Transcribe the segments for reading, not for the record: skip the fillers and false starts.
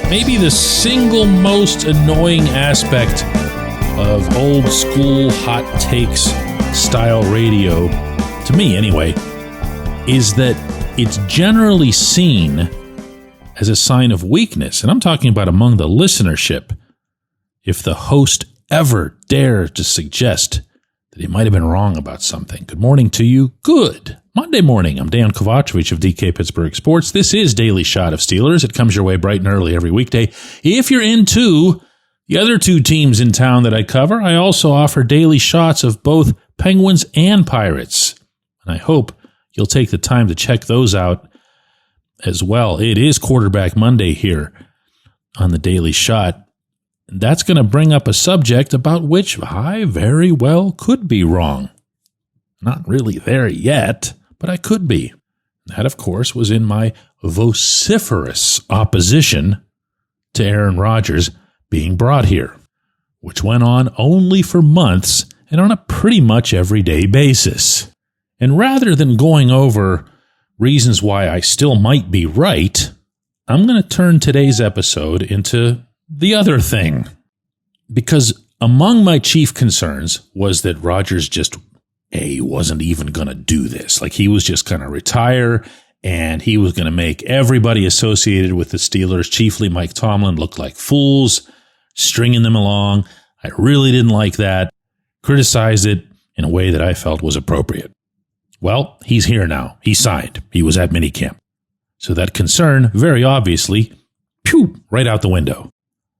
maybe the single most annoying aspect of old school hot takes style radio, to me anyway, is that it's generally seen as a sign of weakness. And I'm talking about among the listenership. If the host ever dared to suggest that he might have been wrong about something. Good morning to you. Good Monday morning. I'm Dejan Kovacevic of DK Pittsburgh Sports. This is Daily Shot of Steelers. It comes your way bright and early every weekday. If you're into the other two teams in town that I cover, I also offer daily shots of both Penguins and Pirates. And I hope you'll take the time to check those out as well. It is Quarterback Monday here on the Daily Shot. That's going to bring up a subject about which I very well could be wrong. Not really there yet, but I could be. That, of course, was in my vociferous opposition to Aaron Rodgers being brought here, which went on only for months and on a pretty much everyday basis. And rather than going over reasons why I still might be right, I'm going to turn today's episode into the other thing. Because among my chief concerns was that Rodgers just, he wasn't even going to do this. Like, he was just going to retire, and he was going to make everybody associated with the Steelers, chiefly Mike Tomlin, look like fools, stringing them along. I really didn't like that. Criticized it in a way that I felt was appropriate. Well, he's here now. He signed. He was at minicamp. So that concern, very obviously, right out the window.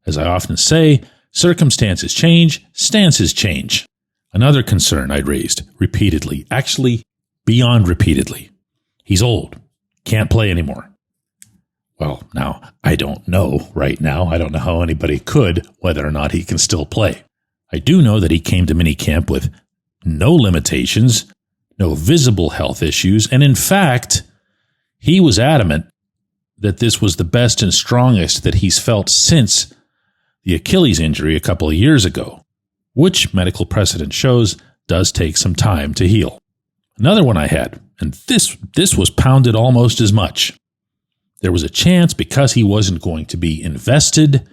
As I often say, circumstances change, stances change. Another concern I'd raised repeatedly, actually beyond repeatedly. He's old, can't play anymore. Well, now, I don't know right now. I don't know how anybody could, whether or not he can still play. I do know that he came to minicamp with no limitations, no visible health issues, and in fact, he was adamant that this was the best and strongest that he's felt since the Achilles injury a couple of years ago, which medical precedent shows does take some time to heal. Another one I had, and this was pounded almost as much. There was a chance, because he wasn't going to be invested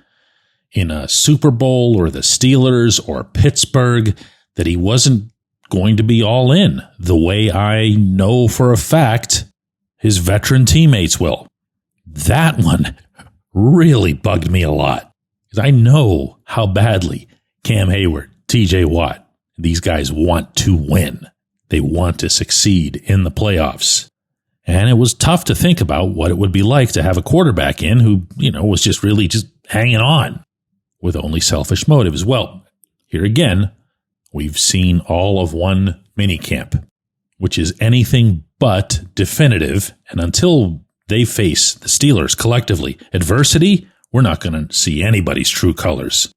in a Super Bowl or the Steelers or Pittsburgh, that he wasn't going to be all in the way I know for a fact his veteran teammates will. That one really bugged me a lot, because I know how badly Cam Hayward, TJ Watt, these guys want to win. They want to succeed in the playoffs. And it was tough to think about what it would be like to have a quarterback in who, was just really just hanging on with only selfish motives. Well, here again, we've seen all of one minicamp, which is anything but definitive. And until they face the Steelers collectively, adversity, we're not going to see anybody's true colors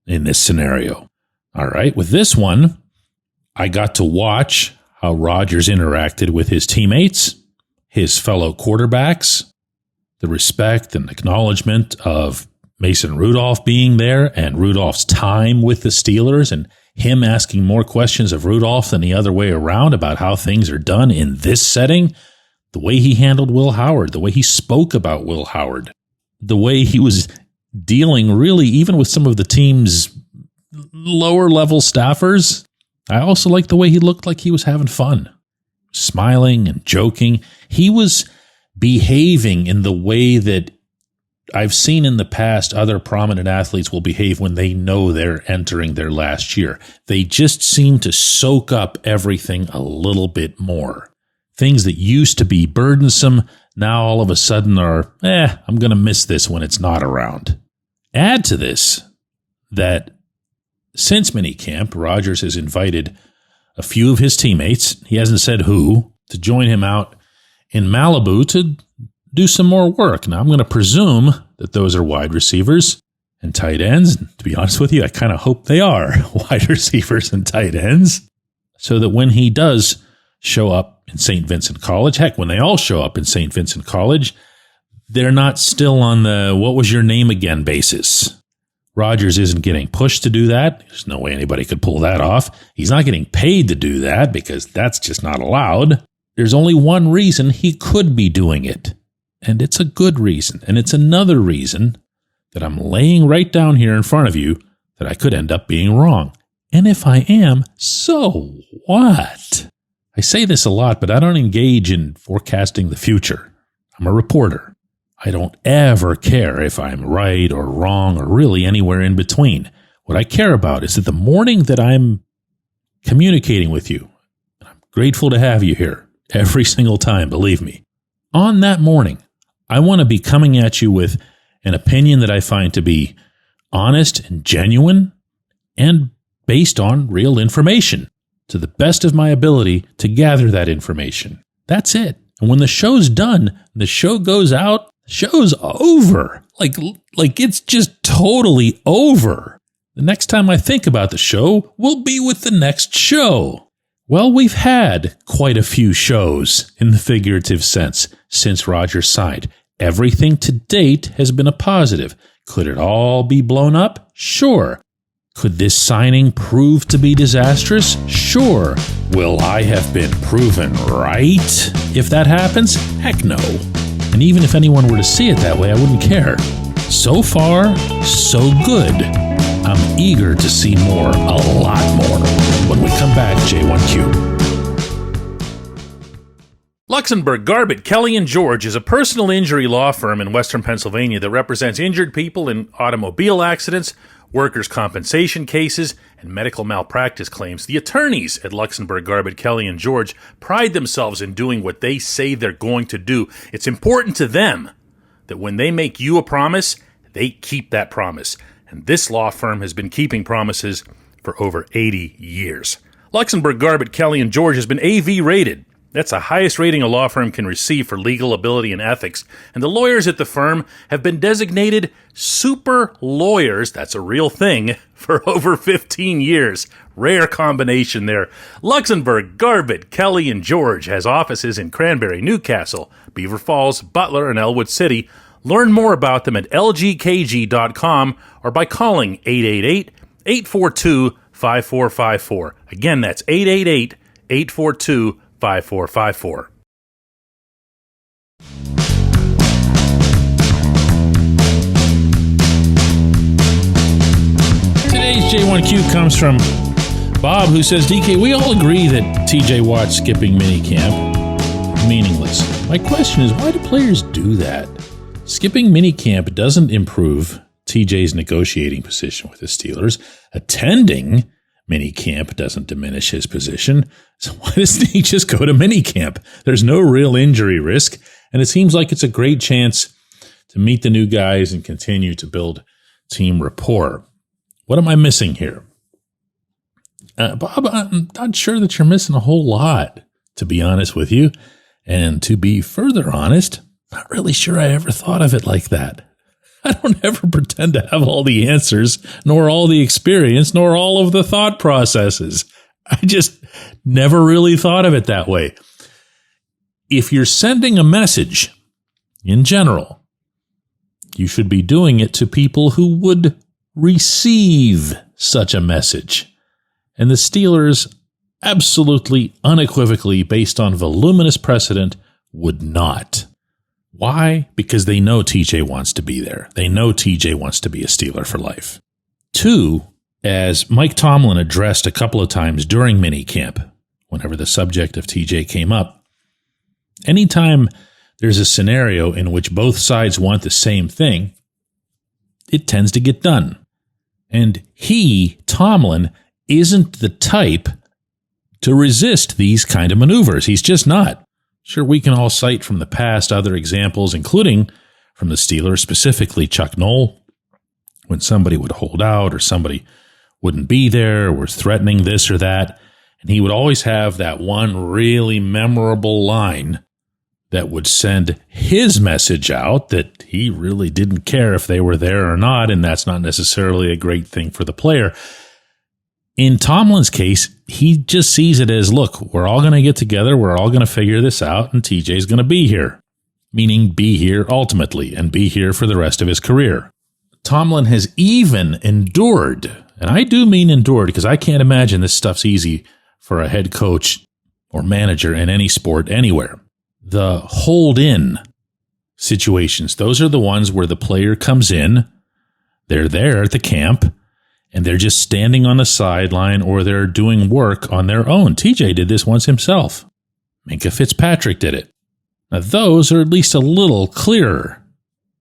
in this scenario. All right, with this one, I got to watch how Rodgers interacted with his teammates, his fellow quarterbacks, the respect and acknowledgement of Mason Rudolph being there and Rudolph's time with the Steelers, and him asking more questions of Rudolph than the other way around about how things are done in this setting, the way he handled Will Howard, the way he spoke about Will Howard, the way he was dealing really even with some of the team's lower level staffers. I also liked the way he looked like he was having fun, smiling and joking. He was behaving in the way that I've seen in the past other prominent athletes will behave when they know they're entering their last year. They just seem to soak up everything a little bit more. Things that used to be burdensome now all of a sudden are, I'm going to miss this when it's not around. Add to this that since minicamp, Rodgers has invited a few of his teammates, he hasn't said who, to join him out in Malibu to do some more work. Now, I'm going to presume that those are wide receivers and tight ends. And to be honest with you, I kind of hope they are wide receivers and tight ends, so that when he does show up in St. Vincent College, heck, when they all show up in St. Vincent College, they're not still on the what was your name again basis. Rodgers isn't getting pushed to do that. There's no way anybody could pull that off. He's not getting paid to do that because that's just not allowed. There's only one reason he could be doing it, and it's a good reason. And it's another reason that I'm laying right down here in front of you that I could end up being wrong. And if I am, so what? I say this a lot, but I don't engage in forecasting the future. I'm a reporter. I don't ever care if I'm right or wrong or really anywhere in between. What I care about is that the morning that I'm communicating with you, and I'm grateful to have you here every single time, believe me, on that morning, I want to be coming at you with an opinion that I find to be honest and genuine and based on real information, to the best of my ability to gather that information. That's it. And when the show's done, the show goes out, the show's over. Like it's just totally over. The next time I think about the show will be with the next show. Well, we've had quite a few shows in the figurative sense since Rodgers signed. Everything to date has been a positive. Could it all be blown up? Sure. Could this signing prove to be disastrous? Sure. Will I have been proven right if that happens? Heck no. And even if anyone were to see it that way, I wouldn't care. So far, so good. I'm eager to see more, a lot more. When we come back, J1Q. Luxenberg, Garbett, Kelly & George is a personal injury law firm in Western Pennsylvania that represents injured people in automobile accidents, workers' compensation cases, and medical malpractice claims. The attorneys at Luxenberg, Garbett, Kelly & George pride themselves in doing what they say they're going to do. It's important to them that when they make you a promise, they keep that promise. And this law firm has been keeping promises for over 80 years. Luxenberg, Garbett, Kelly & George has been AV rated. That's the highest rating a law firm can receive for legal ability and ethics. And the lawyers at the firm have been designated super lawyers, that's a real thing, for over 15 years. Rare combination there. Luxenberg, Garbett, Kelly & George has offices in Cranberry, Newcastle, Beaver Falls, Butler, and Elwood City. Learn more about them at lgkg.com or by calling 888-842-5454. Again, that's 888-842-5454. Today's J1Q comes from Bob, who says, DK, we all agree that TJ Watt skipping minicamp meaningless. My question is, why do players do that? Skipping minicamp doesn't improve TJ's negotiating position with the Steelers. Attending minicamp doesn't diminish his position. So why doesn't he just go to minicamp? There's no real injury risk, and it seems like it's a great chance to meet the new guys and continue to build team rapport. What am I missing here? Bob, I'm not sure that you're missing a whole lot, to be honest with you. And to be further honest, not really sure I ever thought of it like that. I don't ever pretend to have all the answers, nor all the experience, nor all of the thought processes. I just never really thought of it that way. If you're sending a message, in general, you should be doing it to people who would receive such a message. And the Steelers, absolutely, unequivocally, based on voluminous precedent, would not. Why? Because they know TJ wants to be there. They know TJ wants to be a Steeler for life. Two, as Mike Tomlin addressed a couple of times during minicamp, whenever the subject of TJ came up, anytime there's a scenario in which both sides want the same thing, it tends to get done. And Tomlin, isn't the type to resist these kind of maneuvers. He's just not. Sure, we can all cite from the past other examples, including from the Steelers, specifically Chuck Noll, when somebody would hold out or somebody wouldn't be there or was threatening this or that. And he would always have that one really memorable line that would send his message out that he really didn't care if they were there or not, and that's not necessarily a great thing for the player. In Tomlin's case, he just sees it as, look, we're all going to get together, we're all going to figure this out, and TJ's going to be here. Meaning be here ultimately, and be here for the rest of his career. Tomlin has even endured, and I do mean endured because I can't imagine this stuff's easy for a head coach or manager in any sport anywhere. The hold-in situations, those are the ones where the player comes in, They're there at the camp, and they're just standing on the sideline or they're doing work on their own. TJ did this once himself. Minka Fitzpatrick did it. Now, those are at least a little clearer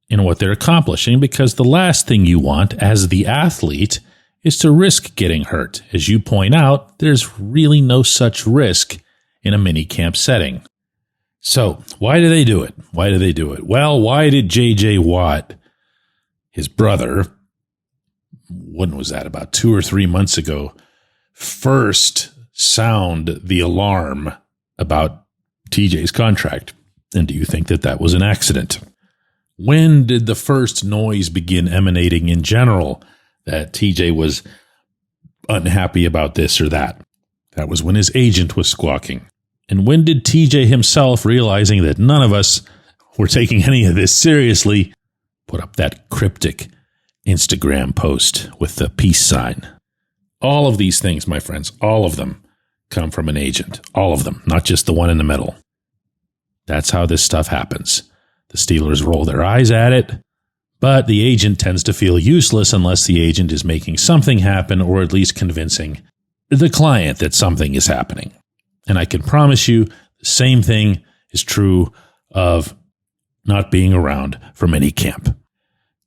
in what they're accomplishing, because the last thing you want as the athlete is to risk getting hurt. As you point out, there's really no such risk in a mini camp setting. So why do they do it? Why do they do it? Well, why did J.J. Watt, his brother, when was that, about 2 or 3 months ago, first sound the alarm about TJ's contract? And do you think that that was an accident? When did the first noise begin emanating in general that TJ was unhappy about this or that? That was when his agent was squawking. And when did TJ himself, realizing that none of us were taking any of this seriously, put up that cryptic Instagram post with the peace sign? All of these things, my friends, all of them come from an agent. All of them, not just the one in the middle. That's how this stuff happens. The Steelers roll their eyes at it, but the agent tends to feel useless unless the agent is making something happen, or at least convincing the client that something is happening. And I can promise you the same thing is true of not being around for minicamp.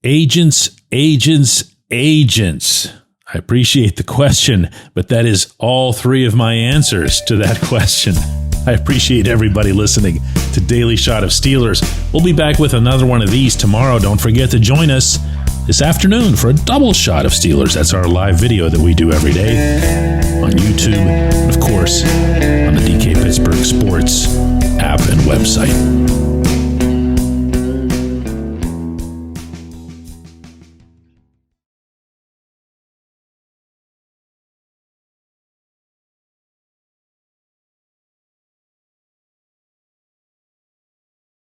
Agents, agents, agents. I appreciate the question, but that is all 3 of my answers to that question. I appreciate everybody listening to Daily Shot of Steelers. We'll be back with another one of these tomorrow. Don't forget to join us this afternoon for a double shot of Steelers. That's our live video that we do every day on YouTube and, of course, on the DK Pittsburgh Sports app and website.